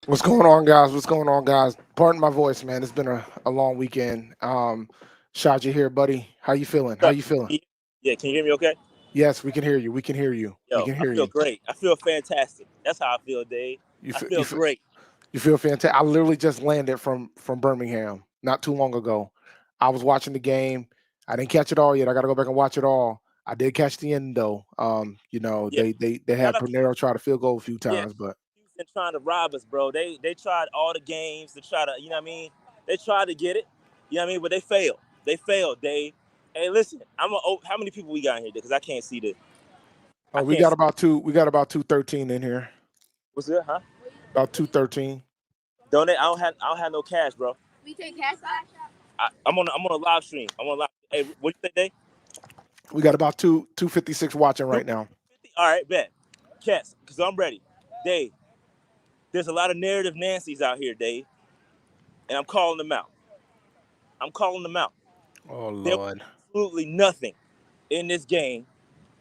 What's going on, guys? What's going on, guys? Pardon my voice, man. It's been a long weekend. Shad, you here, buddy? How you feeling? How What's up? you feeling? Yeah, can you hear me okay? Yes, we can hear you. We can hear you. We Yo, can I hear feel you. great. I feel fantastic. That's how I feel, Dave. You I feel you feel feel great. you feel fantastic. I literally just landed from Birmingham not too long ago. I was watching the game. I didn't catch it all yet. I got to go back and watch it all. I did catch the end though. Yeah. They Shout had out to Panero try to field goal a few yeah, times, but Houston trying to rob us, bro. They tried all the games to try to, They tried to get it. You know what I mean? But they failed. They failed, Dave. Hey, listen, how many people we got in here? Because I can't see the I oh, we can't got see about two. We got about 213 in here. what's good, huh? About 213. Donate. I don't have no cash, bro. We take cash out. I'm on a live stream. I'm on live. Hey, what you say, Dave? We got about 256 watching Two right now. 50? All right, bet. Cats, because I'm ready. Dave, there's a lot of narrative Nancy's out here, Dave, and I'm calling them out. I'm calling them out. Oh There was Lord. absolutely nothing in this game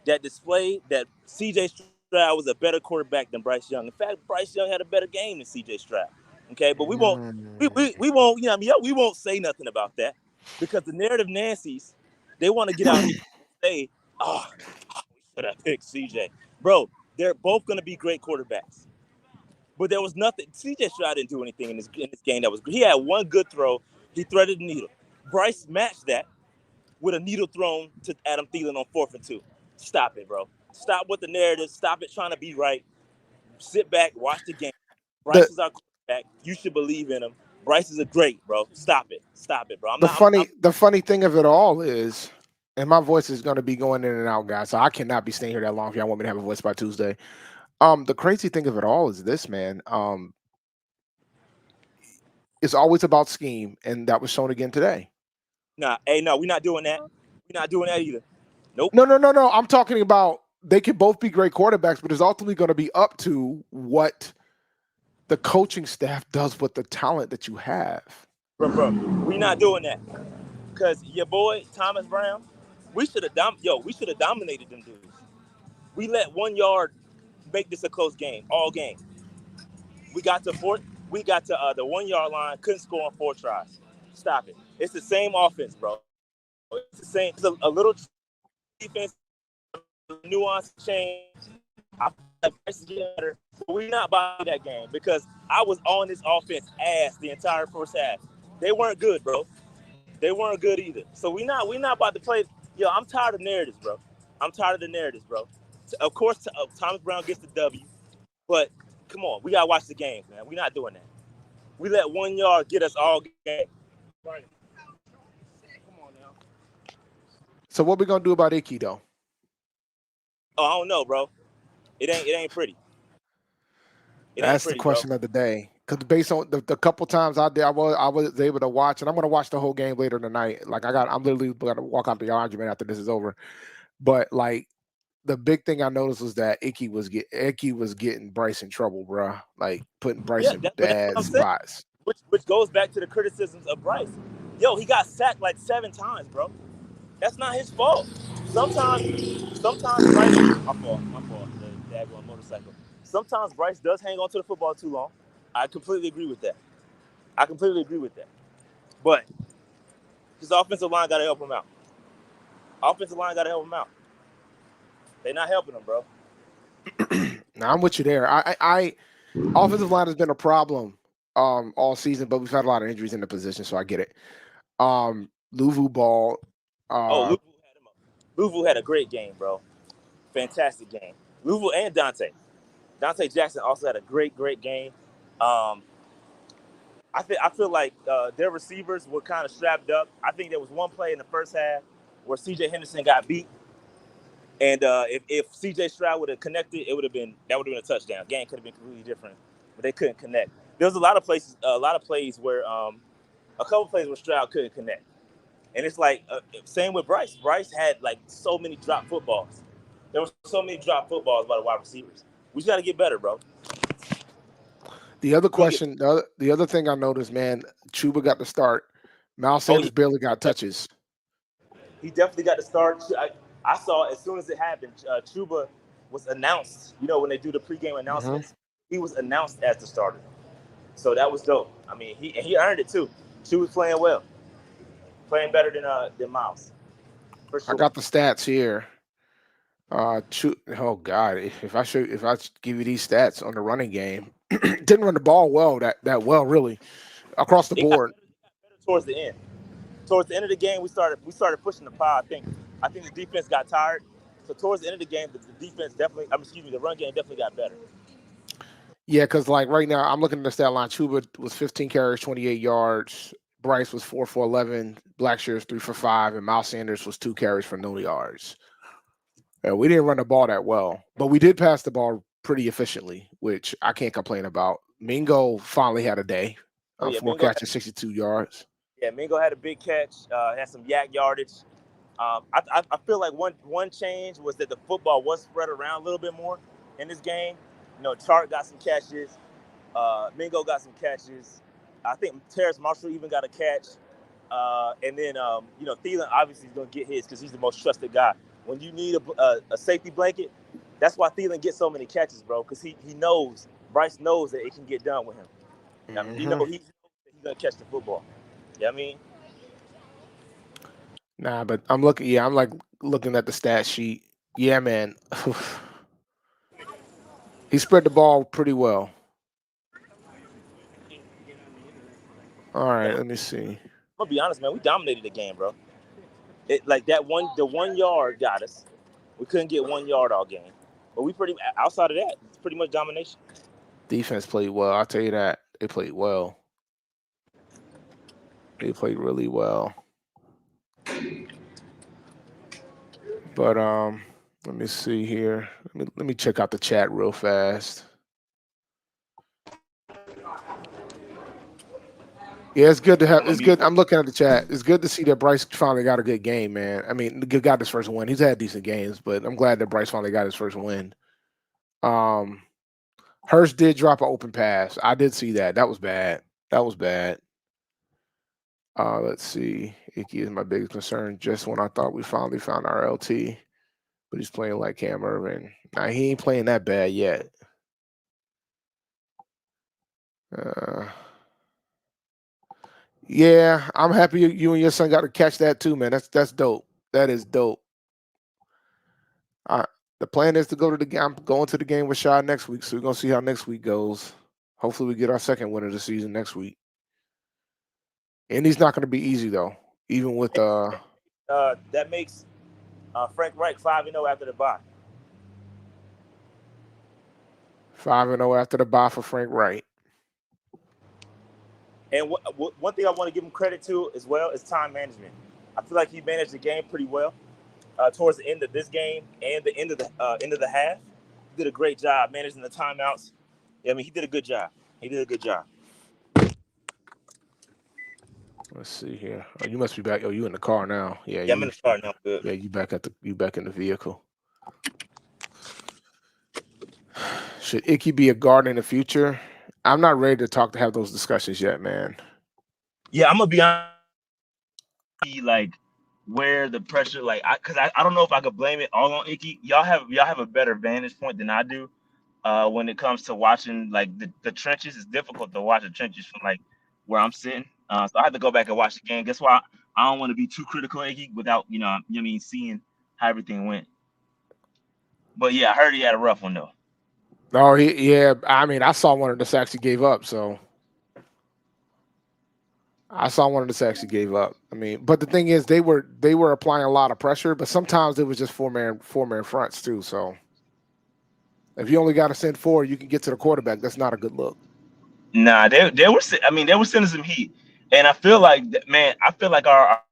that displayed that C.J. Stroud was a better quarterback than Bryce Young. In fact, Bryce Young had a better game than C.J. Stroud. Okay, but we won't, Mm. we won't, we won't say nothing about that because the narrative Nancy's, they want to get out here and say, oh, we should have picked C.J. Bro, they're both going to be great quarterbacks. But there was nothing. C.J. Stroud didn't do anything in this game that was. He had one good throw. He threaded the needle. Bryce matched that with a needle thrown to Adam Thielen on 4th and 2. Stop it, bro. Stop with the narrative. Stop it trying to be right. Sit back, watch the game. The Bryce is our quarterback. You should believe in him. Bryce is a great, bro. Stop it. Stop it, bro. I'm the not. I'm funny thing of it all is, and my voice is going to be going in and out, guys. So I cannot be staying here that long if y'all want me to have a voice by Tuesday. The crazy thing of it all is this, man. It's always about scheme, and that was shown again today. nah. Hey, no, we're not doing that. We're not doing that either. Nope. No. I'm talking about they can both be great quarterbacks, but it's ultimately going to be up to what the coaching staff does with the talent that you have. Bro. We're not doing that. Cause your boy Thomas Brown, we should have dominated them dudes. We let 1 yard make this a close game all game. We got to fourth. We got to the 1 yard line. Couldn't score on 4 tries. Stop it. It's the same offense, bro. It's the same. It's a little defense, nuance change. I feel like Bryce is getting better, but we're not buying that game because I was on this offense ass the entire first half. They weren't good, bro. They weren't good either. So we not about to play. Yo, I'm tired of narratives, bro. I'm tired of the narratives, bro. Of course, Thomas Brown gets the W, but come on, we gotta watch the games, man. We're not doing that. We let 1 yard get us all game. Right. Come on now. So what we gonna do about Icky though? Oh, I don't know, bro. It ain't pretty. It ain't That's the pretty, bro. question of the day. Because based on the couple times I did, I was able to watch, and I'm gonna watch the whole game later tonight. Like I'm literally gonna walk out the argument after this is over. But like the big thing I noticed was that Icky was getting Bryce in trouble, bro. Like putting Bryce Yeah, in but that's bad what I'm saying. spots. Which goes back to the criticisms of Bryce. Yo, he got sacked like 7 times, bro. That's not his fault. Sometimes Bryce. My fault. The daggone motorcycle. Sometimes Bryce does hang on to the football too long. I completely agree with that. I completely agree with that. But his offensive line got to help him out. Offensive line got to help him out. They're not helping him, bro. Now I'm with you there. I offensive line has been a problem all season, but we've had a lot of injuries in the position, so I get it. Luvu Ball, Oh, uh, Louisville had him up. Louisville had a great game, bro. Fantastic game. Louisville and Dante. Dante Jackson also had a great game. Um, I feel like their receivers were kind of strapped up. I think there was one play in the first half where C.J. Henderson got beat, and if C.J. Stroud would have connected, that would have been a touchdown. Game could have been completely different, but they couldn't connect. There was a lot of plays where a couple plays where Stroud couldn't connect, and it's like same with Bryce. Bryce had like so many drop footballs. There were so many drop footballs by the wide receivers. We just got to get better, bro. the other We gonna get. question, the other thing I noticed, man, Chuba got the start. Miles Oh yeah, Sanders barely got touches. he definitely got to start. I saw as soon as it happened, Chuba was announced. You know, when they do the pregame Hmm. announcements, he was announced as the starter. So that was dope. I mean, he earned it too. She was playing well, playing better than Miles for I sure. got the stats here. Oh God, if I give you these stats on the running game, didn't run the ball well that well really across the board. It got better towards the end. Towards the end of the game, we started pushing the pile. I think the defense got tired. So towards the end of the game, the defense definitely. Excuse me, the run game definitely got better. Yeah, because like right now I'm looking at the stat line. Chuba was 15 carries, 28 yards. Bryce was 4 for 11. Blackshear's 3 for 5, and Miles Sanders was 2 carries for no yards. We didn't run the ball that well, but we did pass the ball pretty efficiently, which I can't complain about. Mingo finally had a day, Oh yeah, 4 catches, 62 yards. Mingo had a big catch. Had some yak yardage. I feel like one change was that the football was spread around a little bit more in this game. Chark got some catches. Mingo got some catches. I think Terrace Marshall even got a catch. And then Thielen obviously is going to get his because he's the most trusted guy. When you need a safety blanket, that's why Thielen gets so many catches, bro. Because he knows Bryce knows that it can get done with him. I mean, Hmm. he's going to catch the football. Yeah, I mean, Nah, but I'm looking. Yeah, I'm like looking at the stat sheet. Yeah, man, he spread the ball pretty well. All right, and let me see. I'm gonna be honest, man, we dominated the game, bro. It like the 1 yard got us. We couldn't get 1 yard all game, but we pretty outside of that, it's pretty much domination. Defense played well. I'll tell you that they played well. They played really well. But let me see here. Let me check out the chat real fast. Yeah, it's good to have. I'm gonna It's mute. good. I'm looking at the chat. It's good to see that Bryce finally got a good game, man. I mean, got his first win. He's had decent games, but I'm glad that Bryce finally got his first win. Um, Hurst did drop an open pass. I did see that. That was bad. That was bad. Let's see. Icky is my biggest concern. Just when I thought we finally found our LT, but he's playing like Cam Irvin. Now he ain't playing that bad yet. Uh, yeah, I'm happy you and your son got to catch that too, man. That's dope. That is dope. I, the plan is to go to the game. I'm going to the game with Shaw next week, so we're gonna see how next week goes. Hopefully, we get our second win of the season next week. And he's not going to be easy though, even with That makes Frank Reich 5-0 after the bye. 5-0 after the bye for Frank Wright. And one thing I want to give him credit to as well is time management. I feel like he managed the game pretty well towards the end of this game and the end of the half. He did a great job managing the timeouts. Yeah, I mean, he did a good job. He did a good job. Let's see here. Oh, you must be back. Oh, you in the car now? Yeah, Yeah, I'm in the car now. Good. yeah, you back in the vehicle. Should Icky be a guard in the future? I'm not ready to have those discussions yet, man. Yeah, I'm gonna be honest. Like where the pressure, like, I don't know if I could blame it all on Icky. Y'all have a better vantage point than I do. When it comes to watching like the trenches, it's difficult to watch the trenches from like where I'm sitting. So I had to go back and watch the game. Guess why? I don't want to be too critical of Icky without what I mean, seeing how everything went. But yeah, I heard he had a rough one though. No, yeah. I mean, I saw one of the sacks he gave up, so I saw one of the sacks he gave up. I mean, but the thing is, they were applying a lot of pressure, but sometimes it was just four man fronts too. So if you only got to send four, you can get to the quarterback. That's not a good look. Nah, they were sending some heat, and I feel like man, I feel like our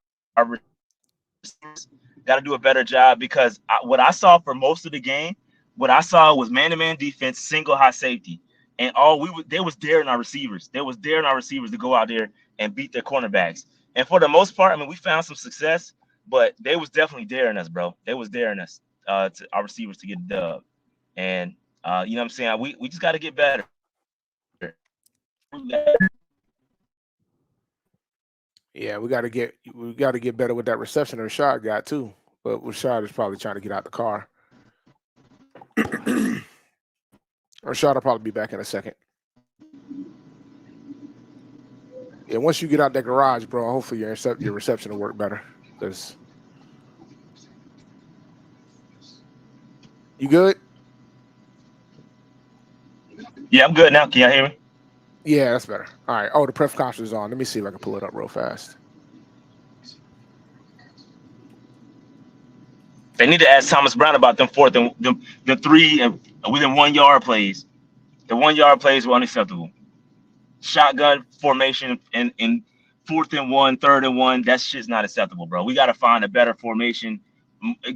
receivers got to do a better job because what I saw for most of the game, what I saw was man-to-man defense, single high safety, and they was daring our receivers. They was daring our receivers to go out there and beat their cornerbacks. And for the most part, I mean, we found some success, but they was definitely daring us, bro. They was daring us to our receivers to get a dub. And you know what I'm saying? We just got to get better. Yeah, we got to get better with that reception Rashad got too. But Rashad is probably trying to get out the car. Rashad will probably be back in a second. Yeah, once you get out that garage, bro, hopefully your reception will work better. Cause you good? Yeah, I'm good now. Can y'all hear me? Yeah, that's better. All right. Oh, the press conference is on. Let me see if I can pull it up real fast. They need to ask Thomas Brown about them fourth and the three and within 1 yard plays. The 1 yard plays were unacceptable. Shotgun formation in fourth and one, third and one. That shit's not acceptable, bro. We got to find a better formation.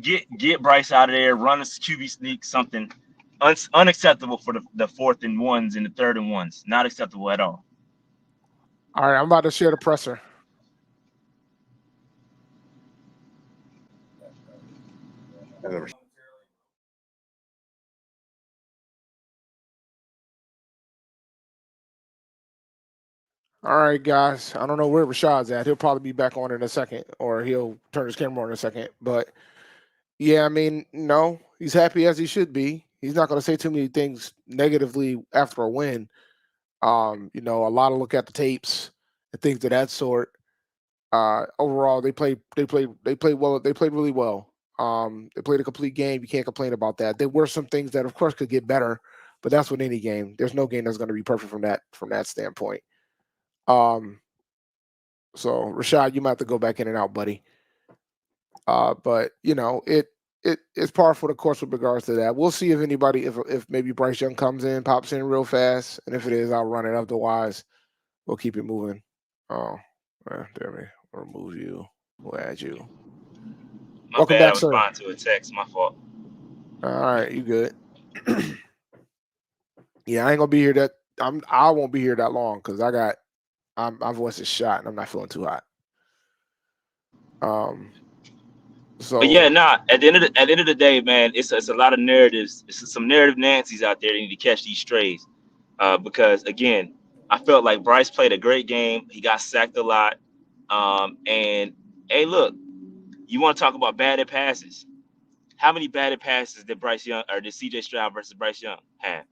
Get Bryce out of there. Run a QB sneak, something. Unacceptable for the fourth and ones and the third and ones. Not acceptable at all. All right, I'm about to share the presser. All right, guys. I don't know where Rashad's at. He'll probably be back on in a second, or he'll turn his camera on in a second. But yeah, I mean, no, he's happy as he should be. He's not going to say too many things negatively after a win. A lot of look at the tapes and things of that sort. Overall, they played well. They played really well. They played a complete game. You can't complain about that. There were some things that, of course, could get better, but that's with any game. There's no game that's going to be perfect from that standpoint. Um, so Rashad, you might have to go back in and out, buddy. But it's par for the course with regards to that. We'll see if maybe Bryce Young comes in, pops in real fast, and if it is, I'll run it. Otherwise, we'll keep it moving. Oh, there we We'll remove you. We'll add you. My Welcome bad. I back, was sir. responding to a text. My fault. All right, you good? Yeah, I ain't gonna be here that I won't be here that long because my voice is shot and I'm not feeling too hot. Um, But yeah, so nah. At the end of the day, man, it's a lot of narratives. It's some narrative Nancy's out there that need to catch these strays. Because again, I felt like Bryce played a great game. He got sacked a lot. And hey, look, you want to talk about batted passes? How many batted passes did Bryce Young or did CJ Stroud versus Bryce Young have?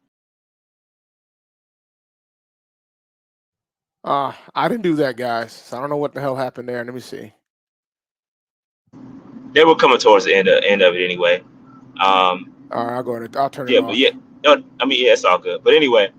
I didn't do that, guys. So I don't know what the hell happened there. Let me see. They were coming towards the end of it anyway. Um, All right, I'll turn it Yeah, but yeah, off. no, I mean, yeah, it's all good. But anyway,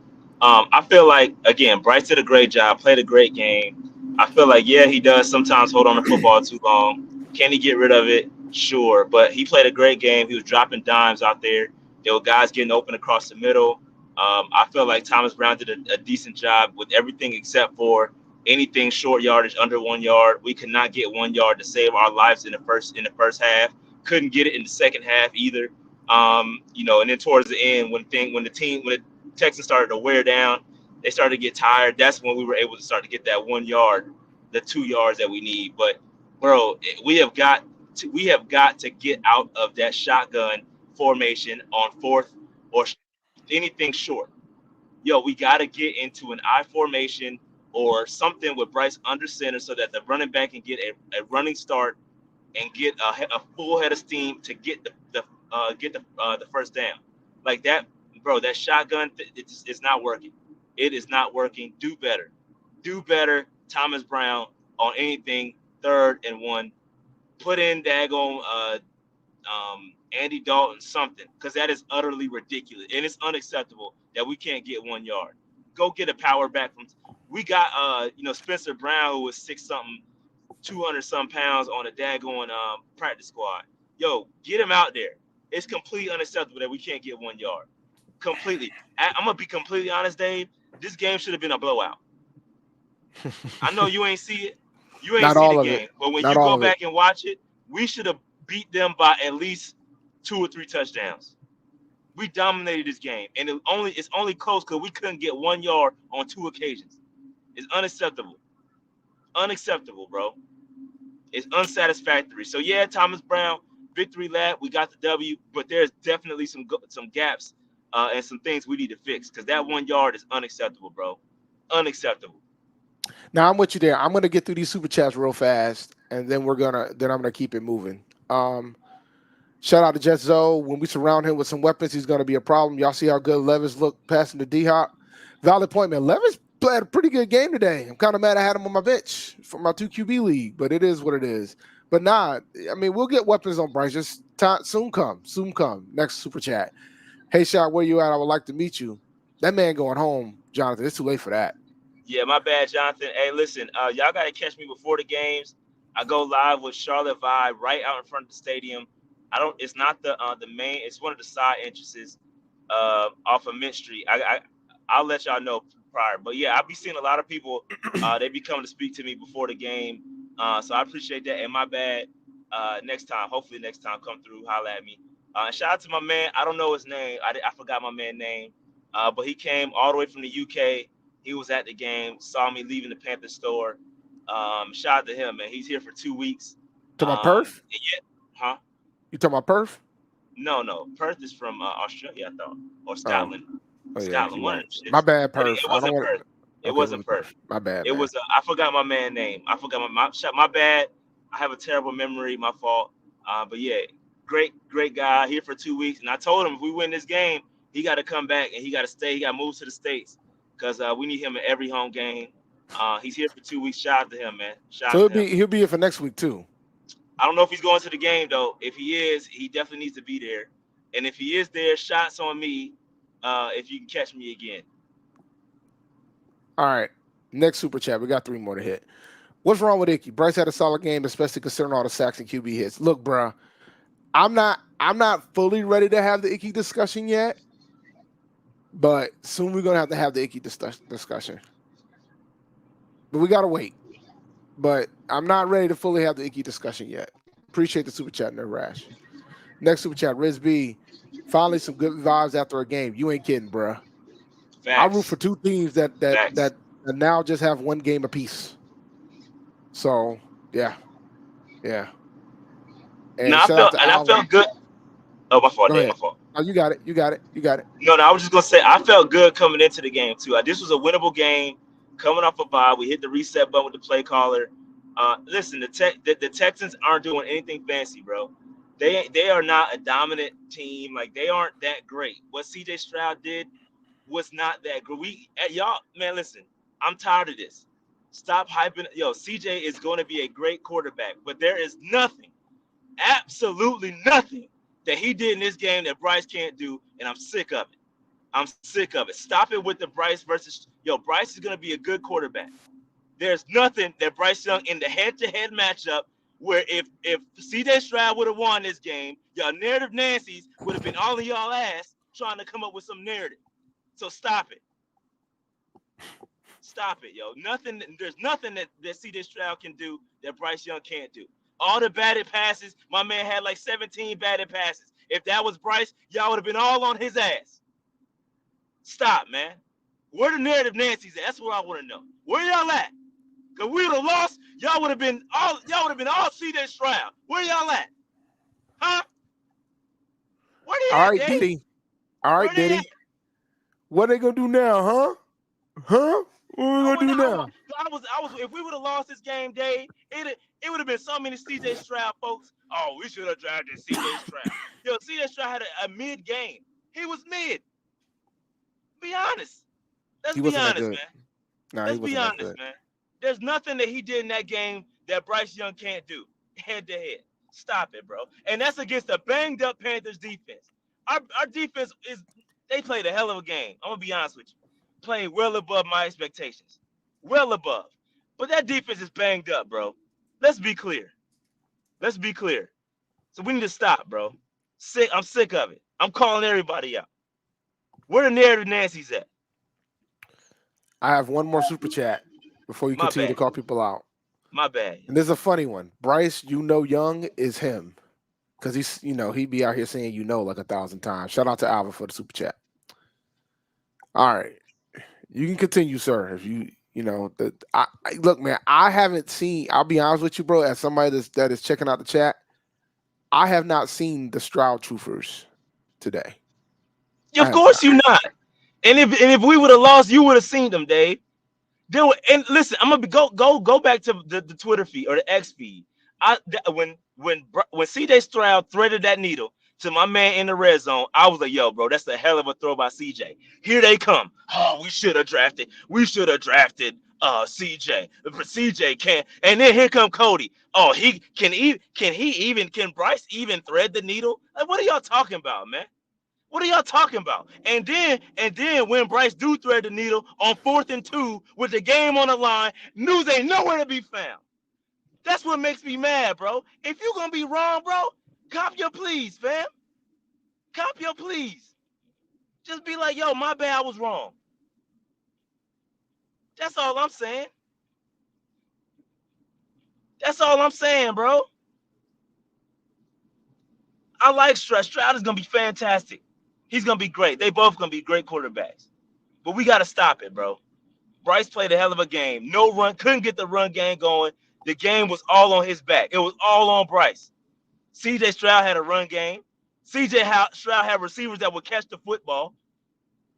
I feel like again, Bryce did a great job, played a great game. I feel like yeah, he does sometimes hold on to football too long. Can he get rid of it? Sure, but he played a great game. He was dropping dimes out there. There were guys getting open across the middle. I feel like Thomas Brown did a decent job with everything except for anything short yardage under 1 yard. We could not get 1 yard to save our lives in the first half. Couldn't get it in the second half either. And then towards the end, when the Texans started to wear down, they started to get tired. That's when we were able to start to get that 1 yard, the 2 yards that we need. But bro, we have got to get out of that shotgun formation on fourth or anything short. Yo, we got to get into an I formation or something with Bryce under center so that the running back can get a running start and get a full head of steam to get the first down. Like that, bro. That shotgun, it's not working. It is not working. Do better. Do better, Thomas Brown, on anything third and one. Put in daggone Andy Dalton something because that is utterly ridiculous and it's unacceptable that we can't get 1 yard. Go get a power back from. We got Spencer Brown who was six something 200 some pounds on a daggone practice squad. Yo, get him out there. It's completely unacceptable that we can't get 1 yard. Completely. I'm gonna be completely honest, Dave. This game should have been a blowout. I know you ain't see it. You ain't Not see the all of it. game, but when Not you all go of it. back and watch it, we should have beat them by at least 2 or 3 touchdowns. We dominated this game, and it's only close because we couldn't get 1 yard on 2 occasions. It's unacceptable. Unacceptable, bro. It's unsatisfactory. So yeah, Thomas Brown, victory lap. We got the W, but there's definitely some gaps and some things we need to fix because that 1 yard is unacceptable, bro. Unacceptable. Now I'm with you there. I'm gonna get through these super chats real fast, and then I'm gonna keep it moving. Shout out to Jet Zoe. When we surround him with some weapons, he's gonna be a problem. Y'all see how good Levis looked passing to D Hop. Valid point, man. Levis played a pretty good game today. I'm kind of mad I had him on my bench for my 2 QB league, but it is what it is. But nah, I mean, we'll get weapons on Bryce. Just time, soon come, soon come. Next super chat. Hey, Shot, where you at? I would like to meet you. That man going home, Jonathan. It's too late for that. Yeah, my bad, Jonathan. Hey, listen, y'all gotta catch me before the games. I go live with Charlotte Vibe right out in front of the stadium. I don't. It's not the main. It's one of the side entrances off of Mint Street. I'll let y'all know prior. But yeah, I'll be seeing a lot of people. They be coming to speak to me before the game. So I appreciate that. And my bad. Next time, hopefully next time, come through, holla at me. And shout out to my man. I don't know his name. I forgot my man's name. But he came all the way from the UK. He was at the game, saw me leaving the Panthers store. Shout out to him, man. He's here for 2 weeks. To my Perth? Yeah, huh? You talking about Perth? No. Perth is from Australia, I thought, or Oh, Scotland. oh yeah, Scotland, you're one of right. them My shits. bad, But Perth. it I don't wasn't want. Perth. It Okay, it wasn't was Perth. Perth. My bad, It man. was. I forgot my man's name. I forgot my bad. I have a terrible memory. My fault. But yeah, great guy here for 2 weeks. And I told him if we win this game, he got to come back and he got to stay. He got to move to the States because we need him at every home game. He's here for 2 weeks. Shout out to him, man. Shout So out he'll to him. be here for next week too. I don't know if he's going to the game though. If he is, he definitely needs to be there. And if he is there, shots on me. If you can catch me again. All right. Next super chat. We got 3 more to hit. What's wrong with Icky? Bryce had a solid game, especially considering all the sacks and QB hits. Look, bro, I'm not fully ready to have the Icky discussion yet, but soon we're gonna have the Icky discussion. But we gotta wait. But I'm not ready to fully have the Icky discussion yet. Appreciate the super chat, Nerd Rash. Next super chat, Riz B. Finally, some good vibes after a game. You ain't kidding, bro. I root Facts. for 2 teams Facts. that now just have 1 game apiece. So yeah. No, And shout out to I Alvin. felt good. Oh, my fault, Go Dave. My ahead. fault. Oh, you got it. You got it. You got it. No, I was just gonna say I felt good coming into the game too. This was a winnable game. Coming off a bye, we hit the reset button with the play caller. Listen, the Texans aren't doing anything fancy, bro. They are not a dominant team. Like they aren't that great. What CJ Stroud did was not that great. Y'all, man, listen. I'm tired of this. Stop hyping. Yo, CJ is going to be a great quarterback, but there is nothing, absolutely nothing that he did in this game that Bryce can't do, and I'm sick of it. I'm sick of it. Stop it with the Bryce versus Bryce is going to be a good quarterback. There's nothing that Bryce Young in the head-to-head matchup where if CJ Stroud would have won this game, y'all narrative Nancy's would have been all in y'all ass trying to come up with some narrative. So stop it. Stop it, yo. There's nothing that CJ Stroud can do that Bryce Young can't do. All the batted passes, my man had like 17 batted passes. If that was Bryce, y'all would have been all on his ass. Stop, man. Where the narrative Nancy's at? That's what I want to know. Where y'all at? Cause we would have lost, y'all would have been all CJ Stroud. Where y'all at? Huh? Where All they at, right, Dave? Diddy. All Where right, they at? Diddy. What they gonna do now, huh? Huh? What we I gonna would do I now? was I was if we would have lost this game, Dave, it would have been so many CJ Stroud folks. Oh, we should have drafted CJ Stroud. Yo, CJ Stroud had a mid game. He was mid. Be honest. Let's He be wasn't that honest, good. man. Nah, he Let's be wasn't that honest, good. man. There's nothing that he did in that game that Bryce Young can't do head to head. Stop it, bro. And that's against a banged up Panthers defense. Our defense they played a hell of a game. I'm gonna be honest with you. Playing well above my expectations. Well above. But that defense is banged up, bro. Let's be clear. Let's be clear. So we need to stop, bro. I'm sick of it. I'm calling everybody out. Where the narrative Nancy's at? I have one more super chat before you My continue to bad. call people out. My bad. And this is a funny one. Bryce, Young is him. Because he'd be out here saying like 1,000 times. Shout out to Alvin for the super chat. All right. You can continue, sir. If look, man, I haven't seen, I'll be honest with you, bro, as somebody that is checking out the chat, I have not seen the Stroud Truthers today. I Of have not. course you not. And if we would have lost, you would have seen them, Dave. And listen, I'm gonna go back to the Twitter feed or the X feed. When CJ Stroud threaded that needle to my man in the red zone. I was like, yo, bro, that's a hell of a throw by CJ. Here they come. Oh, we should have drafted. We should have drafted CJ. But CJ can't. And then here come Cody. Oh, can Bryce even thread the needle? Like, what are y'all talking about, man? What are y'all talking about? And then when Bryce do thread the needle on 4th and 2 with the game on the line, news ain't nowhere to be found. That's what makes me mad, bro. If you gonna be wrong, bro, cop your pleas, fam. Cop your pleas. Just be like, yo, my bad, I was wrong. That's all I'm saying. That's all I'm saying, bro. I like Stroud. Stroud is gonna be fantastic. He's gonna be great. They both gonna be great quarterbacks. But we gotta stop it, bro. Bryce played a hell of a game. No run, couldn't get the run game going. The game was all on his back. It was all on Bryce. CJ Stroud had a run game. Stroud had receivers that would catch the football.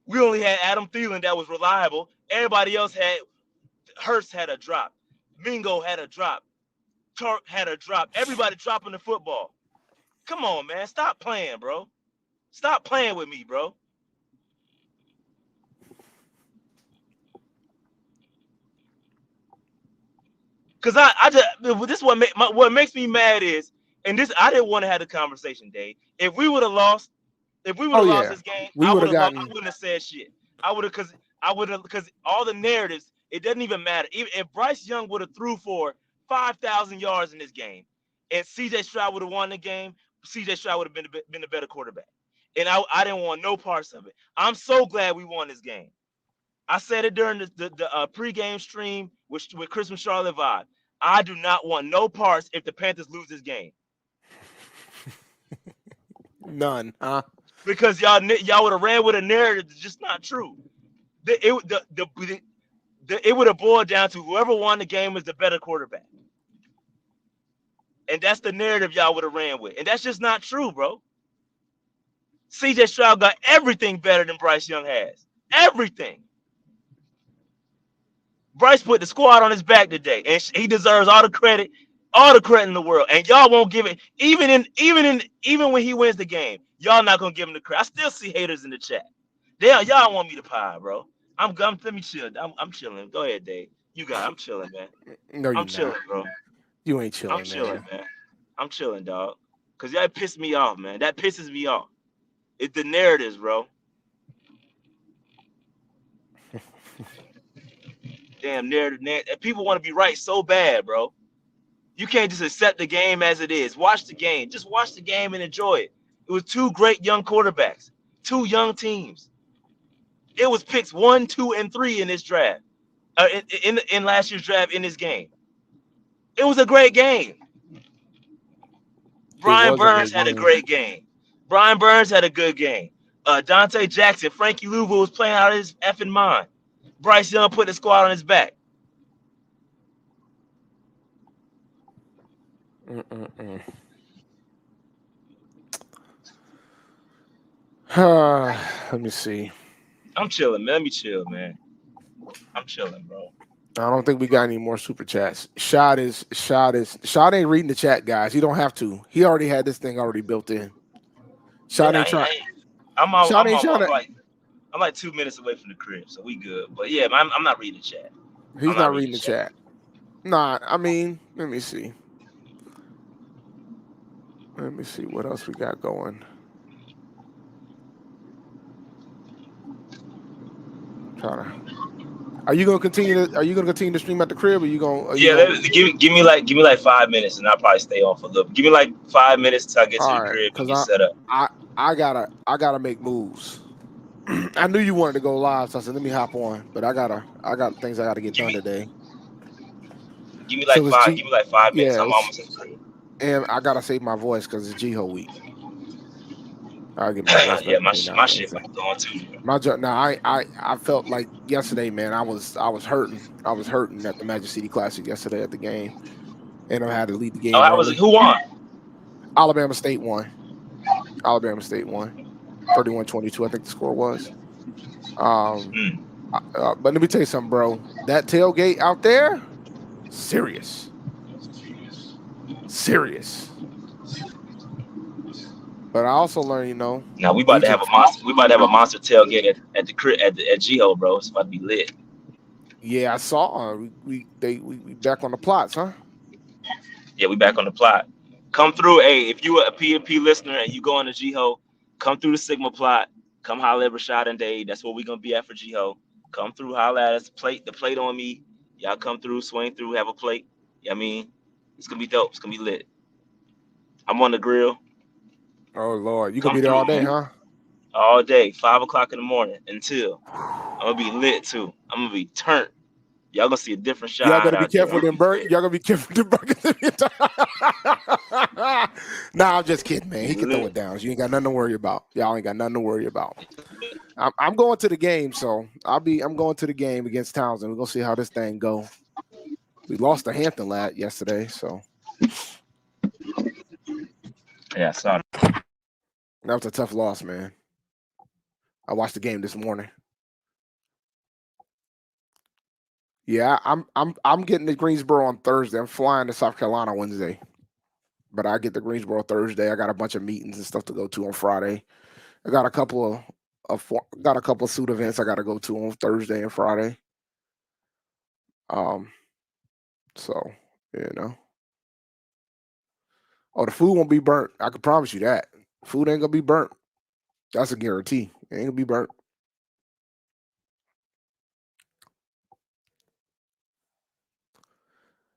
We only had Adam Thielen that was reliable. Everybody else had Hurst had a drop. Mingo had a drop. Turk had a drop. Everybody dropping the football. Come on, man. Stop playing, bro. Stop playing with me, bro. Cause I just this is what makes me mad is, and this I didn't want to have the conversation, Dave. If we would Oh have lost yeah, this game, we would have I gotten. wouldn't have said shit. Because all the narratives, it doesn't even matter. Even if Bryce Young would have threw for 5,000 yards in this game, and C.J. Stroud would have won the game, C.J. Stroud would have been a better quarterback. And I didn't want no parts of it. I'm so glad we won this game. I said it during the pregame stream with Christmas Charlotte Vibe. I do not want no parts if the Panthers lose this game. None, huh? Because y'all would have ran with a narrative that's just not true. It would have boiled down to whoever won the game is the better quarterback, and that's the narrative y'all would have ran with, and that's just not true, bro. C.J. Stroud got everything better than Bryce Young has. Everything. Bryce put the squad on his back today, and he deserves all the credit in the world. And y'all won't give it, even when he wins the game. Y'all not gonna give him the credit. I still see haters in the chat. Y'all want me to pie, bro. Let me chill. I'm chilling. Go ahead, Dave. I'm chilling, man. No, you're I'm chilling, not. bro. You ain't I'm chilling, chilling, man. man. I'm chilling, dog. Cause that pissed me off, man. That pisses me off. It's the narratives, bro. Damn narrative. People want to be right so bad, bro. You can't just accept the game as it is. Watch the game. Just watch the game and enjoy it. It was two great young quarterbacks, two young teams. It was picks 1, 2, and 3 in this draft. In last year's draft in this game. It was a great game. It Brian was a Burns great had a game. great game. Brian Burns had a good game. Dante Jackson, Frankie Louvu was playing out of his effing mind. Bryce Young put the squad on his back. Mm-mm-mm. Let me see. I'm chilling, man. Let me chill, man. I'm chilling, bro. I don't think we got any more super chats. Shot ain't reading the chat, guys. He don't have to. He already had this thing already built in. Shot Yeah, ain't trying. Shot ain't trying to. I'm like 2 minutes away from the crib, so we good. But yeah, I'm not reading the chat. I'm He's not not reading reading the the chat. chat. Nah, I mean, let me see. Let me see what else we got going. Trying to. Are you gonna continue to? Are you gonna continue to stream at the crib? Or you gonna? Are you Yeah, gonna? give me like 5 minutes, and I'll probably stay on for a little. Give me like 5 minutes till I get to the All right, crib and because get set up. I I gotta make moves. I knew you wanted to go live, so I said let me hop on. But I got things I got to get Give done me today. give me like So it's five. G. Give me like 5 minutes. Yeah, I'm it's almost at the crib. and I gotta save my voice because it's Jiho week. I'll get my voice back Yeah, my between now my and then. shit So might go on too. now I felt like yesterday, man. I was hurting. I was hurting at the Magic City Classic yesterday at the game, and I had to leave the Oh, game how was it? early. Who won? Alabama State won. Alabama State won. 31-22, I think the score was. Um, Mm. but let me tell you something, bro. That tailgate out there, serious, serious. But I also learned, Now we about to have a Egypt. monster. We about to have a monster tailgate at the crib at G-Ho, bro. It's about to be lit. Yeah, I saw. We back on the plots, huh? Yeah, we back on the plot. Come through. Hey, if you a P&P listener and you going to G-Ho, come through the Sigma plot. Come holler at Rashad and Dave. That's where we gonna be at for G-Ho. Come through, holler at us. The plate on me. Y'all come through, swing through, have a plate. Yeah, I mean, it's gonna be dope. It's gonna be lit. I'm on the grill. Oh Lord, you gonna Come be there all through, day, man. huh? All day, 5 o'clock in the morning until I'm gonna be lit too. I'm gonna be turned. Y'all gonna see a different Y'all shot better be out there. careful I'm with gonna them be burgers. lit. Y'all gonna be careful with them burgers. Nah, I'm just kidding, man. Be He can throw lit. it down. You ain't got nothing to worry about. Y'all ain't got nothing to worry about. I'm going to the game, so I'm going to the game against Townsend. We're gonna see how this thing go. We lost to Hampton lad yesterday, so Yeah, sorry. that was a tough loss, man. I watched the game this morning. Yeah, I'm getting to Greensboro on Thursday. I'm flying to South Carolina Wednesday, but I get to Greensboro Thursday. I got a bunch of meetings and stuff to go to on Friday. I got a couple got a couple of suit events I got to go to on Thursday and Friday. Um, so you know, oh, the food won't be burnt. I can promise you that. Food ain't gonna be burnt. That's a guarantee. It ain't gonna be burnt.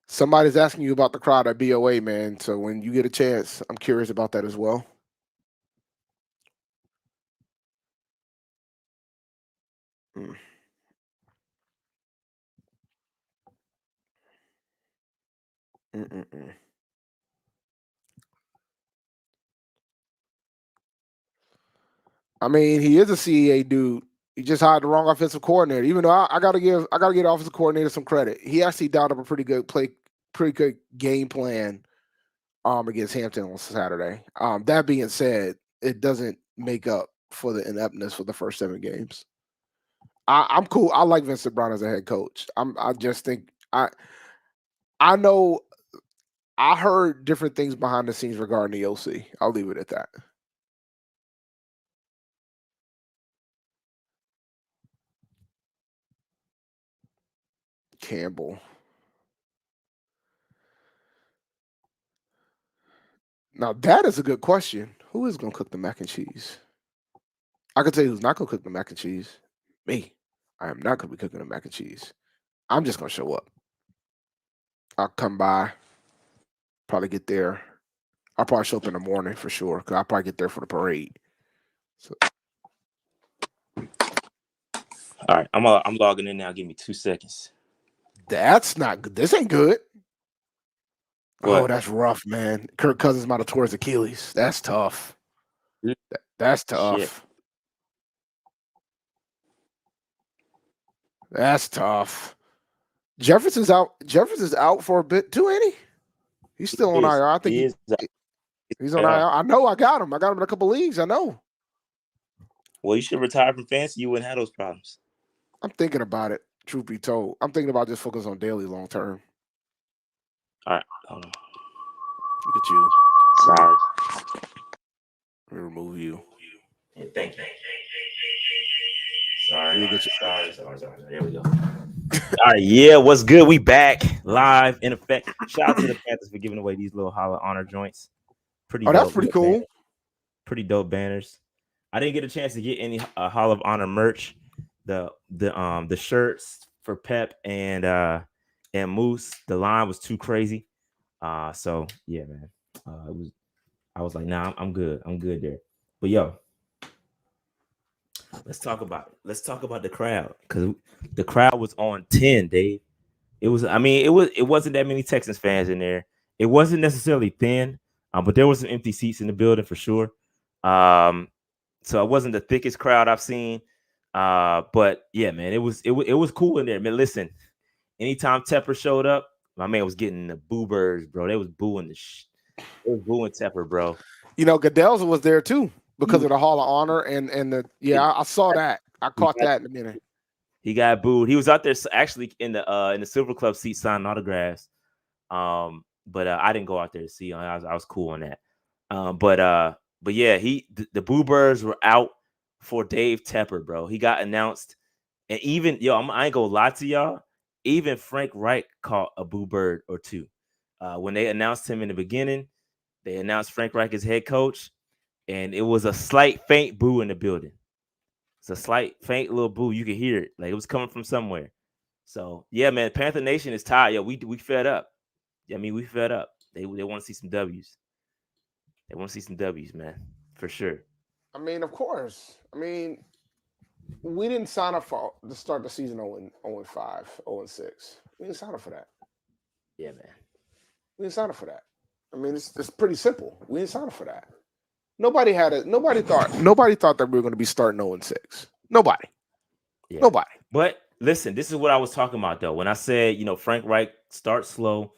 Somebody's asking you about the crowd at BOA, man. So when you get a chance, I'm curious about that as well. Mm. Mm-mm-mm. I mean, he is a CEA dude. He just hired the wrong offensive coordinator. Even though I gotta give offensive coordinator some credit. He actually dialed up a pretty good game plan against Hampton on Saturday. That being said, it doesn't make up for the ineptness for the first 7 games. I'm cool. I like Vincent Brown as a head coach. I just think I know I heard different things behind the scenes regarding the OC. I'll leave it at that. Campbell. Now that is a good question. Who is gonna cook the mac and cheese? I can tell you who's not gonna cook the mac and cheese. Me. I am not gonna be cooking the mac and cheese. I'm just gonna show up. I'll come by, probably get there. I'll probably show up in the morning for sure, because I'll probably get there for the parade. So All right, I'm logging in now. Give me 2 seconds. that's not good. This ain't good. Oh, What? that's rough, man. Kirk Cousins might have tore his Achilles. That's tough. That's Shit. tough. That's tough. Jefferson's out. Jefferson's out for a bit too, ain't he? He's still on Is IR. I think is he's on IR. IR. I know. I got him. I got him in a couple leagues. I know. Well, you should retire from fantasy. You wouldn't have those problems. I'm thinking about it. Truth be told, I'm thinking about just focus on daily long term. All right, hold on. Look at you. Sorry. Let me remove you. Yeah, thank you. Sorry. You get Sorry. There we go. All right, yeah, what's good? We back live in effect. Shout out to the Panthers for giving away these little Hall of Honor joints. Pretty Oh, that's dope. pretty cool. Pretty dope banners. I didn't get a chance to get any Hall of Honor merch. The shirts for Pep and Moose. The line was too crazy. So yeah, man. It was. I was like, nah, I'm good. I'm good there. But yo, let's talk about it. Let's talk about the crowd because the crowd was on 10, Dave. It was. I mean, it wasn't that many Texans fans in there. It wasn't necessarily thin, but there was some empty seats in the building for sure. So it wasn't the thickest crowd I've seen. But yeah, man, it was cool in there. Man, listen, anytime Tepper showed up, my man was getting the boo birds, bro. They was booing they was booing Tepper, bro. Goodell's was there too He because of the Hall of Honor and the I saw that. I he caught got that in a minute. he got booed. He was out there actually in the Silver Club seat signing autographs. But I didn't go out there to see him. I was cool on that. But But yeah, the Boo Birds were out for Dave Tepper, bro. He got announced, and even I ain't gonna lie to y'all. Even Frank Reich caught a Boo Bird or two. When they announced him in the beginning, they announced Frank Reich as head coach, and it was a slight faint boo in the building. It's a slight faint little boo. You could hear it, like it was coming from somewhere. So yeah, man, Panther Nation is tired. Yo, we fed up. I mean, we fed up. They want to see some W's. They want to see some W's, man, for sure. I mean, of course. I mean, we didn't sign up for to start the season 0 and 5, 0 and 6. We didn't sign up for that. Yeah, man. We didn't sign up for that. I mean, it's pretty simple. We didn't sign up for that. Nobody had it. Nobody thought that we were going to be starting 0 and 6. Nobody. Yeah. Nobody. But listen, this is what I was talking about though. When I said, Frank Reich start slow,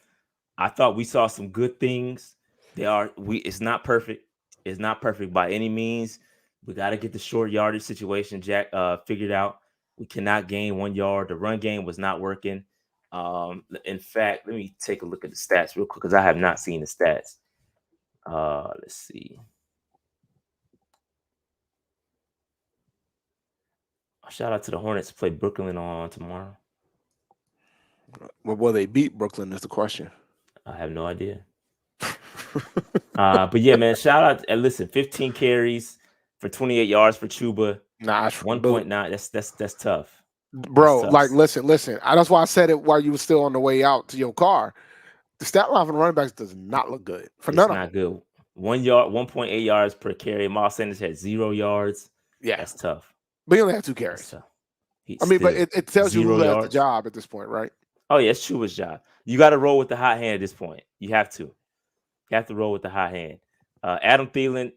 I thought we saw some good things. It's not perfect. It's not perfect by any means. We got to get the short yardage situation figured out. We cannot gain 1 yard. The run game was not working. In fact, let me take a look at the stats real quick because I have not seen the stats. Let's see. Shout out to the Hornets to play Brooklyn on tomorrow. Well, will they beat Brooklyn is the question. I have no idea. But yeah, man, shout out. And listen, 15 carries for 28 yards for Chuba. Nah, 1.9. That's tough. Bro, That's tough. like listen. That's why I said it while you were still on the way out to your car. The stat line for the running backs does not look good for It's none of them. not good. 1 yard, 1.8 yards per carry. Miles Sanders had 0 yards. Yeah, that's tough. But he only had 2 That's carries. tough. I mean, but it tells you 0 who has the yards. job at this point, right? Oh yeah, it's Chuba's job. You got to roll with the hot hand at this point. You have to. You have to roll with the hot hand. Adam Thielen,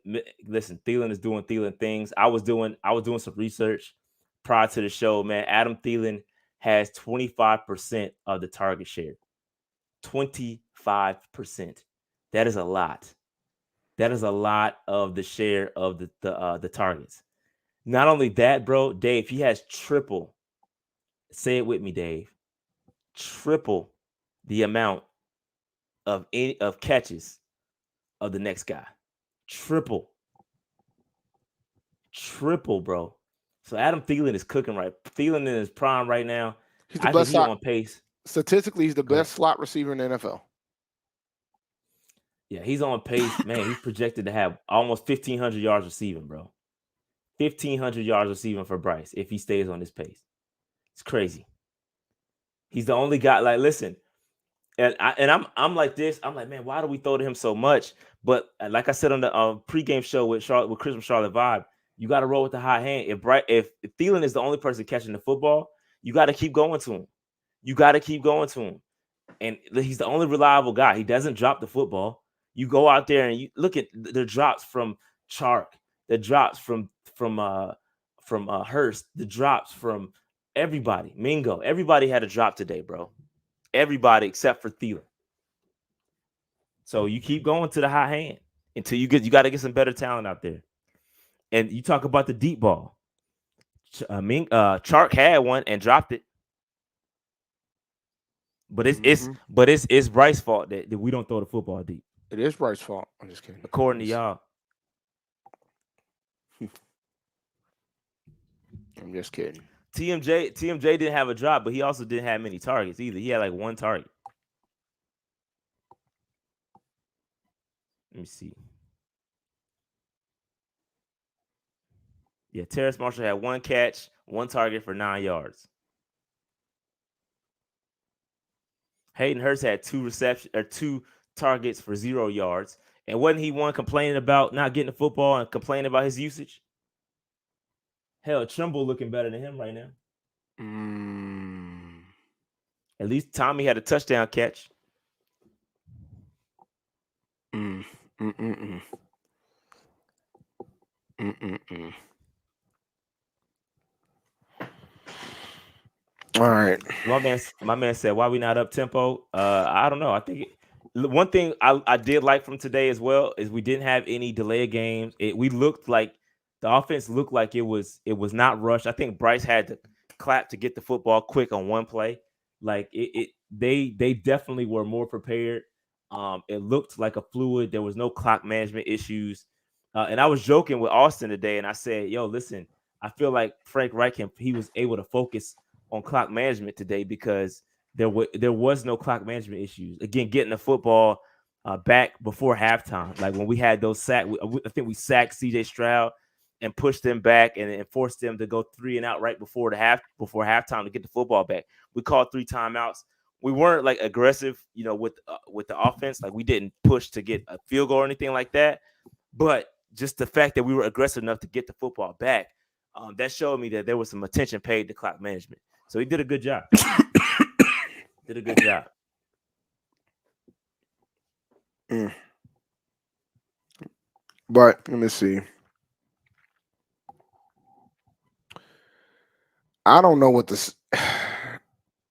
listen, Thielen is doing Thielen things. I was doing some research prior to the show, man. Adam Thielen has 25% of the target share. 25%. That is a lot. That is a lot of the share of the targets. Not only that, bro, Dave, he has triple. Say it with me, Dave. Triple the amount of catches of the next guy. Triple, bro. So Adam Thielen is cooking right. Thielen in his prime right now. He's the I think best he's on pace. Statistically, he's the Go ahead. best slot receiver in the NFL. Yeah, he's on pace, man. He's projected to have almost 1,500 yards receiving, bro. 1,500 yards receiving for Bryce if he stays on this pace. It's crazy. He's the only guy. Like, listen, and I'm like this. I'm like, man, why do we throw to him so much? But like I said on the pregame show with Chris from Charlotte Vibe, you got to roll with the high hand. If Thielen is the only person catching the football, you got to keep going to him. You got to keep going to him. And he's the only reliable guy. He doesn't drop the football. You go out there and you look at the drops from Chark, the drops from Hurst, the drops from everybody. Mingo, everybody had a drop today, bro. Everybody except for Thielen. So you keep going to the high hand until you got to get some better talent out there. And you talk about the deep ball. Chark had one and dropped it. But it's Bryce's fault that we don't throw the football deep. It is Bryce's fault. I'm just kidding. According to y'all. I'm just kidding. TMJ didn't have a drop, but he also didn't have many targets either. He had like 1 target. Let me see. Yeah, Terrace Marshall had 1 catch, 1 target for 9 yards. Hayden Hurst had 2 targets for 0 yards. And wasn't he one complaining about not getting the football and complaining about his usage? Hell, Trimble looking better than him right now. At least Tommy had a touchdown catch. All right. My man said, "Why we not up tempo?" I don't know. I think one thing I did like from today as well is we didn't have any delay games. We looked like the offense looked like it was not rushed. I think Bryce had to clap to get the football quick on one play. Like they definitely were more prepared. It looked like a fluid. There was no clock management issues. And I was joking with Austin today, and I said, "Yo, listen, I feel like Frank Reich he was able to focus on clock management today because there was no clock management issues. Again, getting the football back before halftime, like when we had those I think we sacked C.J. Stroud and pushed them back and forced them to go 3 and out right before halftime to get the football back. We called 3 timeouts. We weren't like aggressive, with the offense. Like we didn't push to get a field goal or anything like that, but just the fact that we were aggressive enough to get the football back, that showed me that there was some attention paid to clock management. So he did a good job. Did a good job. Mm. But let me see. I don't know what this.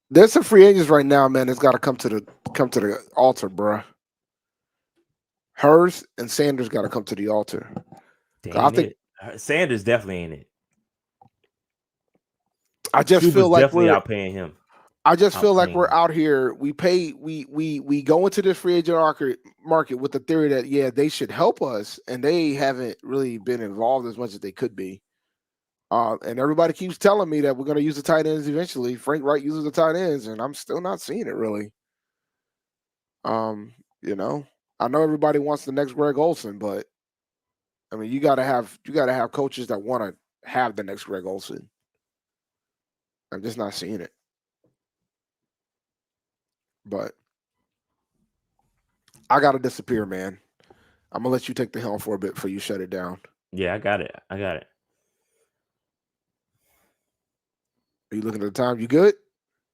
There's some free agents right now, man. That's got to come to the altar, bruh. Hers and Sanders got to come to the altar. They 'Cause I ain't think it. Sanders definitely ain't it. I just Schuber's feel like definitely we're outpaying him. I just feel like Outplaying we're him. out here. We go into this free agent market with the theory that yeah they should help us, and they haven't really been involved as much as they could be. And everybody keeps telling me that we're going to use the tight ends eventually. Frank Wright uses the tight ends, and I'm still not seeing it really. Um, you know, I know everybody wants the next Greg Olson, but I mean, you got to have coaches that want to have the next Greg Olson. I'm just not seeing it. But I got to disappear, man. I'm gonna let you take the helm for a bit before you shut it down. Yeah, I got it. I got it. Are you looking at the time? You good?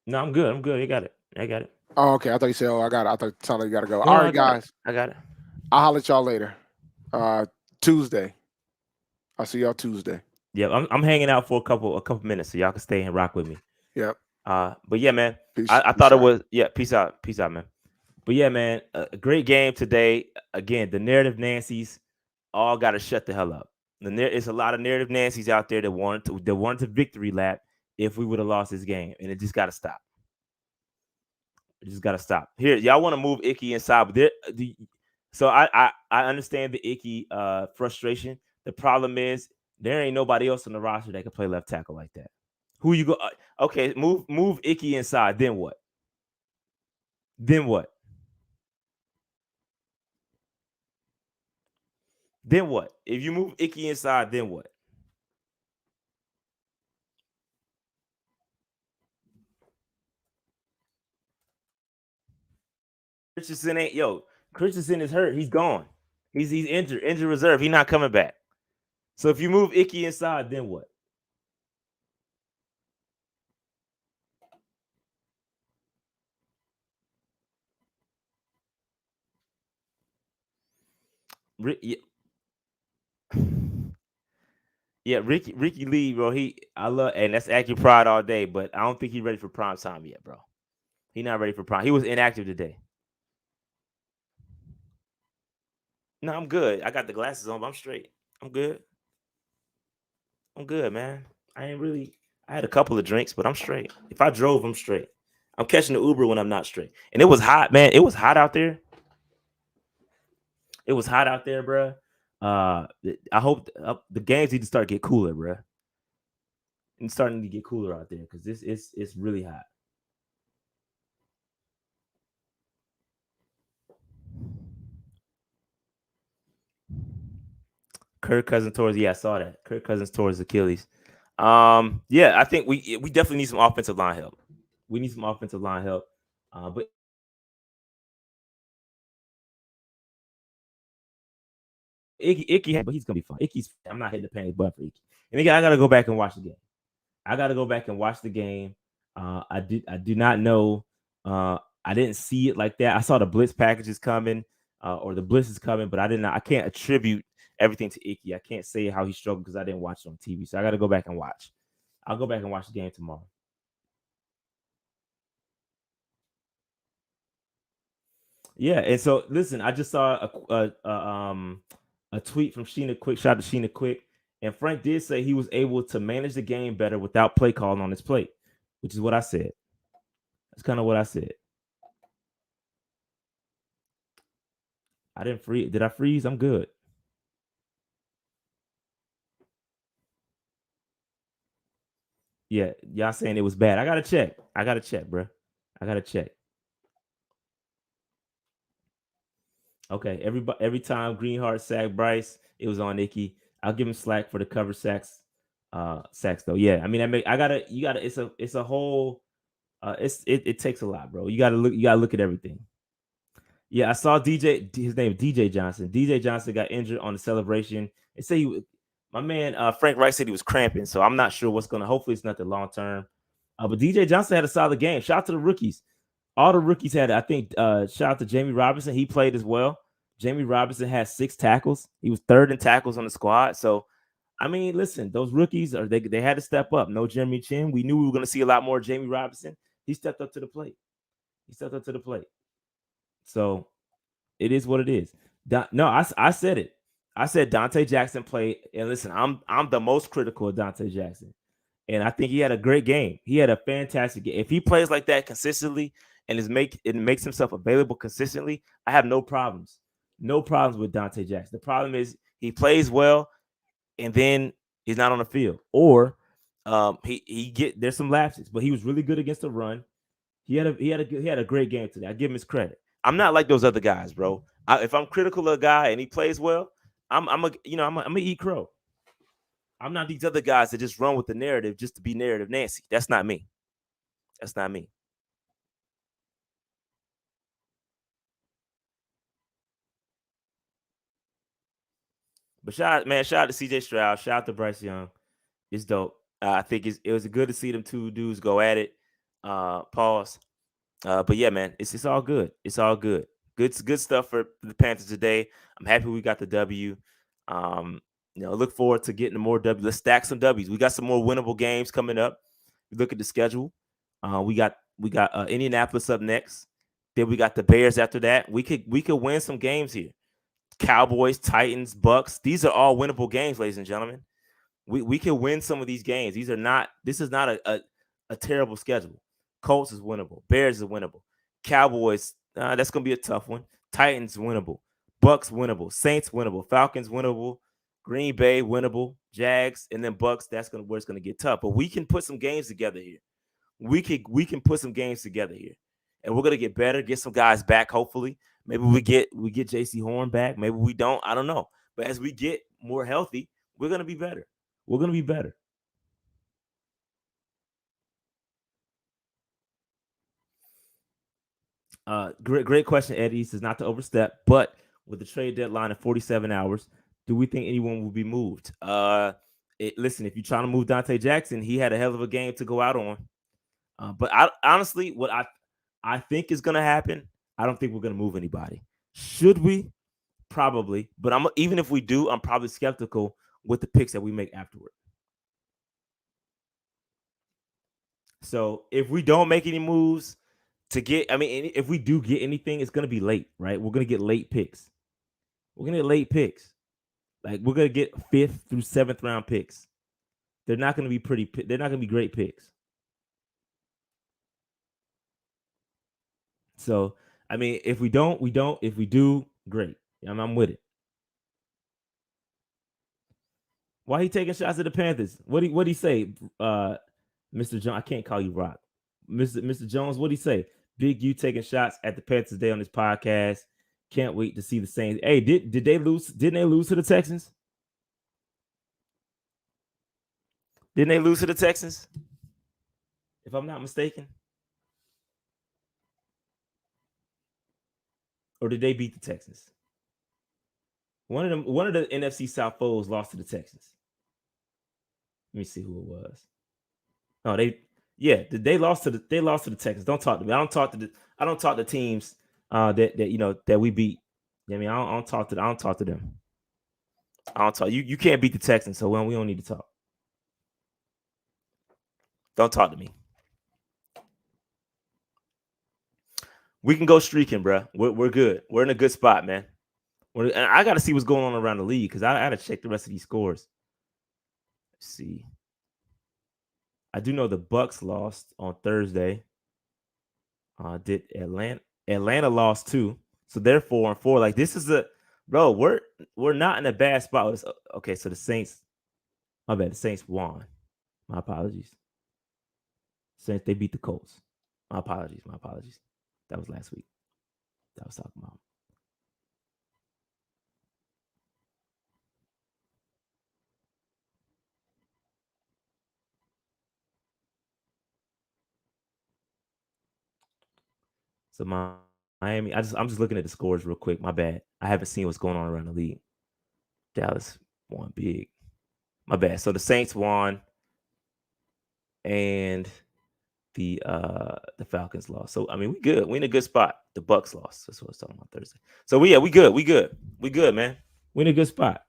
No, I'm good. I'm good. I got it. I got it. Oh, okay. I thought you said, "Oh, I got it." I thought it sounded like you got to go. All No, right, I got it. guys. I got it. I'll holler at y'all later. Tuesday. I'll see y'all Tuesday. Yeah, I'm hanging out for a couple minutes, so y'all can stay and rock with me. Yep. But yeah, man, Peace. I Peace thought it out. was peace out, man. But yeah, man, a great game today. Again, the narrative Nancy's all got to shut the hell up. It's a lot of narrative Nancy's out there that wanted to victory lap if we would have lost this game, and it just got to stop. It just got to stop. Here, y'all want to move Icky inside, but so I understand the Icky frustration. The problem is there ain't nobody else on the roster that can play left tackle like that. Who you go? Okay, move Icky inside. Then what? Then what? Then what? If you move Icky inside, then what? Christensen ain't yo. Christensen is hurt. He's gone. He's injured. Injured reserve. He's not coming back. So if you move Icky inside, then what? Yeah, yeah, Ricky Lee, bro. I love, and that's accurate pride all day. But I don't think he's ready for prime time yet, bro. He not ready for prime. He was inactive today. No, I'm good. I got the glasses on, but I'm straight. I'm good. I'm good, man. I ain't really. I had a couple of drinks, but I'm straight. If I drove, I'm straight. I'm catching the Uber when I'm not straight. And it was hot, man. It was hot out there. It was hot out there, bro. I hope the games need to start get cooler, bro. It's starting to get cooler out there because this is it's really hot. Kirk Cousins towards I saw that. Kirk Cousins towards Achilles. Yeah, I think we definitely need some offensive line help. We need some offensive line help. But Icky, but he's gonna be fine. Icky's. I'm not hitting the panic button for Icky. And again, I gotta go back and watch the game. I got to go back and watch the game. I do not know. I didn't see it like that. I saw the blitz packages coming, or the blitz is coming, but I didn't. I can't attribute everything to Icky. I can't say how he struggled because I didn't watch it on TV. So I got to go back and watch. I'll go back and watch the game tomorrow. Yeah, and so listen, I just saw a tweet from Sheena Quick. Shout out to Sheena Quick, and Frank did say he was able to manage the game better without play calling on his plate, which is what I said. That's kind of what I said. I didn't freeze. Did I freeze? I'm good. Yeah, y'all saying it was bad. I gotta check. I gotta check, bro. I gotta check. Okay, every time Greenheart sacked Bryce, it was on Icky. I'll give him slack for the cover sacks. Sacks though. Yeah, I mean, I gotta, you gotta. It's a whole. It takes a lot, bro. You gotta look at everything. Yeah, I saw DJ. His name is DJ Johnson. DJ Johnson got injured on the celebration. They say my man Frank Wright said he was cramping, so I'm not sure what's gonna. Hopefully, it's nothing long term. But DJ Johnson had a solid game. Shout out to the rookies. All the rookies had. I think. Shout out to Jamie Robinson. He played as well. Jamie Robinson had 6 tackles. He was third in tackles on the squad. So, I mean, listen, those rookies are they had to step up. No Jeremy Chin. We knew we were going to see a lot more Jamie Robinson. He stepped up to the plate. He stepped up to the plate. So it is what it is. No, I said it. I said Dante Jackson played, and listen, I'm the most critical of Dante Jackson, and I think he had a great game. He had a fantastic game. If he plays like that consistently and makes himself available consistently, I have no problems. No problems with Dante Jackson. The problem is he plays well, and then he's not on the field, or he get there's some lapses, but he was really good against the run. He had a great game today. I give him his credit. I'm not like those other guys, bro. If I'm critical of a guy and he plays well, I'm a eat crow. I'm not these other guys that just run with the narrative just to be narrative Nancy. That's not me. That's not me. But shout out to CJ Stroud, shout out to Bryce Young. It's dope. I think it was good to see them two dudes go at it. Pause. But yeah, man, it's all good. It's all good. Good stuff for the Panthers today. I'm happy we got the W. Look forward to getting more W. Let's stack some W's. We got some more winnable games coming up. We look at the schedule. We got Indianapolis up next. Then we got the Bears after that. We could win some games here. Cowboys, Titans, Bucks. These are all winnable games, ladies and gentlemen. We can win some of these games. This is not a terrible schedule. Colts is winnable. Bears is winnable. Cowboys, that's gonna be a tough one. Titans winnable. Bucks winnable. Saints winnable. Falcons winnable. Green Bay winnable. Jags and then Bucks. That's where it's gonna get tough. But we can put some games together here. We can put some games together here, and we're gonna get better. Get some guys back. Hopefully, maybe we get J.C. Horn back. Maybe we don't. I don't know. But as we get more healthy, we're gonna be better. We're gonna be better. Great question, Eddie. He says not to overstep, but with the trade deadline of 47 hours, do we think anyone will be moved? Listen, if you're trying to move Dante Jackson, he had a hell of a game to go out on. But honestly, what I think is gonna happen, I don't think we're gonna move anybody. Should we? Probably, but even if we do, I'm probably skeptical with the picks that we make afterward. So if we don't make any moves if we do get anything, it's gonna be late, right? We're gonna get late picks. We're gonna get late picks. Like we're gonna get 5th through 7th round picks. They're not gonna be pretty. They're not gonna be great picks. So I mean, if we don't, we don't. If we do, great. I'm with it. Why he taking shots at the Panthers? What he say, Mr. Jones? I can't call you Rock, Mr. Jones. What he say? Big U taking shots at the Panthers today on this podcast. Can't wait to see the Saints. Hey, did they lose? Didn't they lose to the Texans? Didn't they lose to the Texans? If I'm not mistaken, or did they beat the Texans? One of the NFC South foes lost to the Texans. Let me see who it was. Oh, they lost to the Texans. Don't talk to me. I don't talk to teams that we beat. I mean, I don't talk to them. I don't talk. You can't beat the Texans, so we don't need to talk. Don't talk to me. We can go streaking, bro. We're good. We're in a good spot, man. And I got to see what's going on around the league because I got to check the rest of these scores. Let's see. I do know the Bucks lost on Thursday. Did Atlanta lost too? So they're 4-4. Like this is we're not in a bad spot. Okay, so the Saints. My bad. The Saints won. My apologies. Saints, they beat the Colts. My apologies. My apologies. That was last week. That was talking about. So Miami, I'm just looking at the scores real quick. My bad. I haven't seen what's going on around the league. Dallas won big. My bad. So the Saints won and the Falcons lost. So I mean we good. We in a good spot. The Bucks lost. That's what I was talking about Thursday. So we good. We good. We good, man. We in a good spot.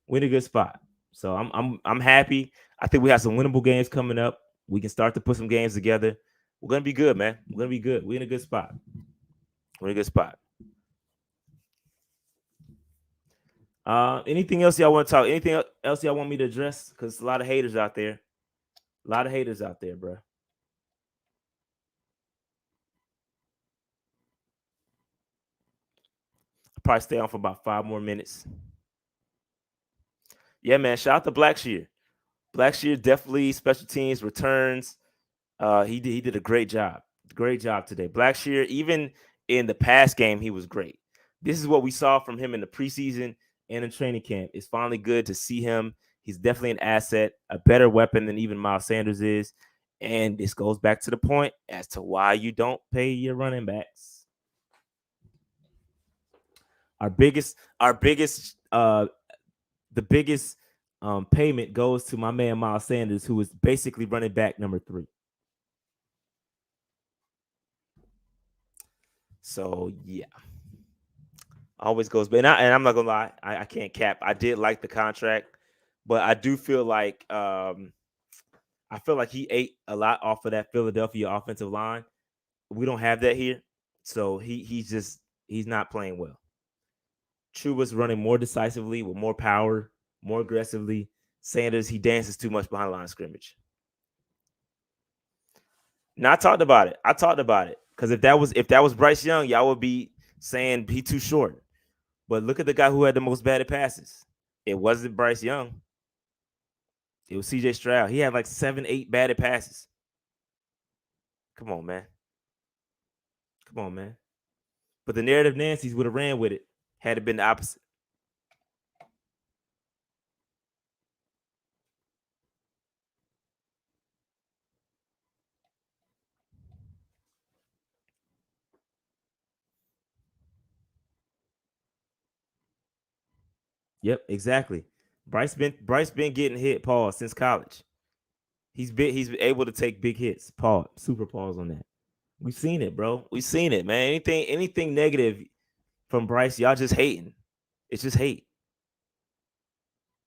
We in a good spot. So I'm happy. I think we have some winnable games coming up. We can start to put some games together. We're gonna be good, man. We're gonna be good. We're in a good spot. We're in a good spot. Anything else y'all want to talk? Anything else y'all want me to address? Because a lot of haters out there. A lot of haters out there, bro. I'll probably stay on for about 5 more minutes. Yeah, man. Shout out to Blackshear. Blackshear definitely special teams returns. He did a great job. Great job today. Blackshear, even in the past game, he was great. This is what we saw from him in the preseason and in training camp. It's finally good to see him. He's definitely an asset, a better weapon than even Miles Sanders is. And this goes back to the point as to why you don't pay your running backs. The biggest payment goes to my man Miles Sanders, who is basically running back number 3. So yeah, always goes. But and I'm not gonna lie, I can't cap. I did like the contract, but I do feel like I feel like he ate a lot off of that Philadelphia offensive line. We don't have that here, so he's not playing well. Chuba's running more decisively with more power, more aggressively. Sanders, he dances too much behind the line of scrimmage. Now I talked about it. I talked about it because if that was Bryce Young, y'all would be saying he too short. But look at the guy who had the most batted passes. It wasn't Bryce Young. It was CJ Stroud. He had like 7, 8 batted passes. Come on, man. Come on, man. But the narrative Nancy's would have ran with it had it been the opposite. Yep, exactly. Bryce been getting hit, Paul, since college. He's able to take big hits. Paul, super pause on that. We've seen it, bro. We've seen it, man. Anything negative from Bryce, y'all just hating. It's just hate.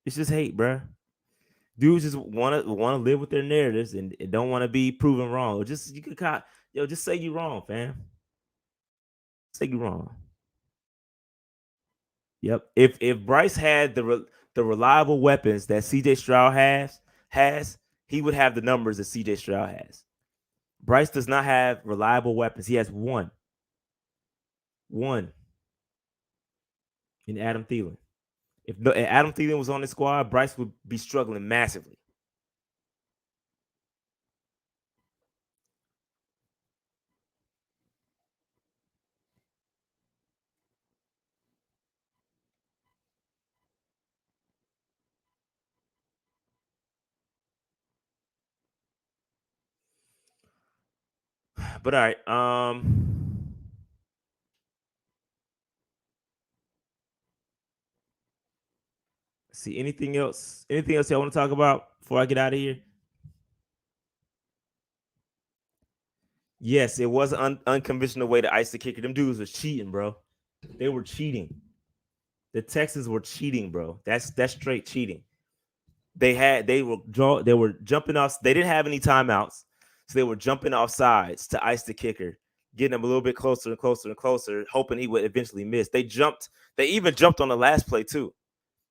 It's just hate, bro. Dudes just wanna live with their narratives and don't want to be proven wrong. Or just you could just say you wrong, fam. Say you wrong. Yep. If Bryce had the reliable weapons that CJ Stroud has, he would have the numbers that CJ Stroud has. Bryce does not have reliable weapons. He has one in Adam Thielen. If Adam Thielen was on the squad, Bryce would be struggling massively. But all right, see anything else? Anything else y'all want to talk about before I get out of here? Yes, it was an unconventional way to ice the kicker. Them dudes was cheating, bro. They were cheating. The Texans were cheating, bro. That's straight cheating. They were jumping off. They didn't have any timeouts, so they were jumping off sides to ice the kicker, getting him a little bit closer and closer and closer, hoping he would eventually miss. They jumped. They even jumped on the last play too.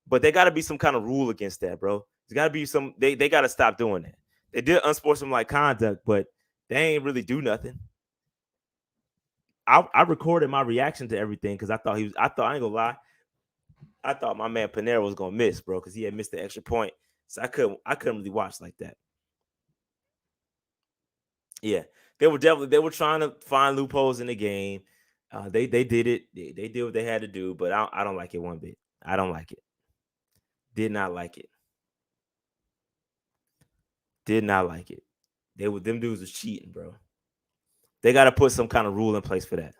But there got to be some kind of rule against that, bro. There's got to be some. They got to stop doing that. They did unsportsmanlike conduct, but they ain't really do nothing. I recorded my reaction to everything because I thought I ain't gonna lie. I thought my man Panera was gonna miss, bro, because he had missed the extra point. So I couldn't really watch like that. Yeah, they were trying to find loopholes in the game. They did it. They did what they had to do, but I don't like it one bit. I don't like it. Did not like it. Did not like it. Them dudes was cheating, bro. They got to put some kind of rule in place for that.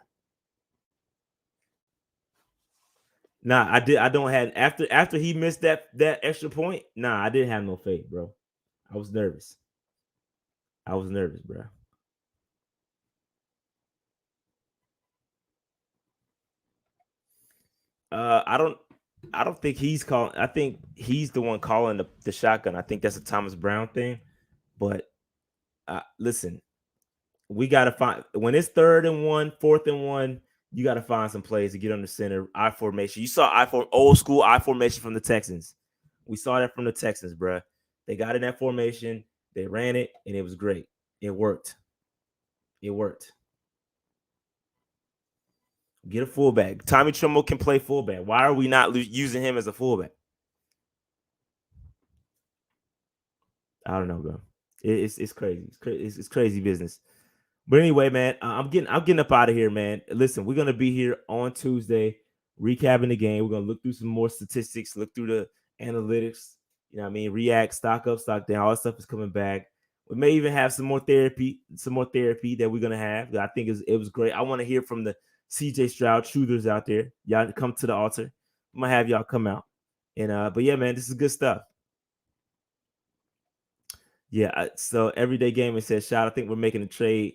Nah, I don't have after he missed that extra point. Nah, I didn't have no faith, bro. I was nervous. I was nervous, bro. I don't think he's calling. I think he's the one calling the shotgun. I think that's a Thomas Brown thing. But listen, we got to find when it's 3rd and 1, 4th and 1. You got to find some plays to get on the center I formation. You saw old school I formation from the Texans. We saw that from the Texans, bro. They got in that formation, they ran it, and it was great. It worked. It worked. Get a fullback. Tommy Tremble can play fullback. Why are we not using him as a fullback? I don't know, bro. It's crazy. It's crazy business. But anyway, man, I'm getting up out of here, man. Listen, we're gonna be here on Tuesday, recapping the game. We're gonna look through some more statistics, look through the analytics. You know what I mean? React, stock up, stock down. All that stuff is coming back. We may even have some more therapy that we're gonna have. I think it was great. I want to hear from the CJ Stroud truthers out there. Y'all come to the altar. I'm gonna have y'all come out. And but yeah, man, this is good stuff. Yeah, so everyday gaming says, "Shout! I think we're making a trade.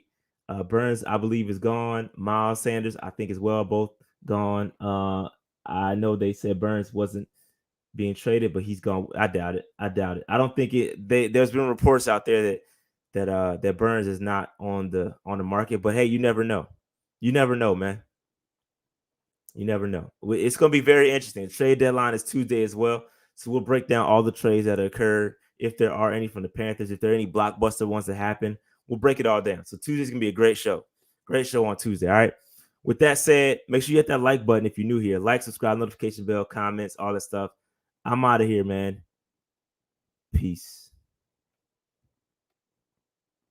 Burns, I believe, is gone. Miles Sanders, I think, as well, both gone. I know they said Burns wasn't being traded, but he's gone. I doubt it. I doubt it. I don't think it. There's been reports out there that Burns is not on the market. But hey, you never know. You never know, man. You never know. It's going to be very interesting. Trade deadline is Tuesday as well. So we'll break down all the trades that occurred, if there are any from the Panthers, if there are any blockbuster ones that happen. We'll break it all down. So Tuesday's going to be a great show. Great show on Tuesday. All right. With that said, make sure you hit that like button if you're new here. Like, subscribe, notification bell, comments, all that stuff. I'm out of here, man. Peace.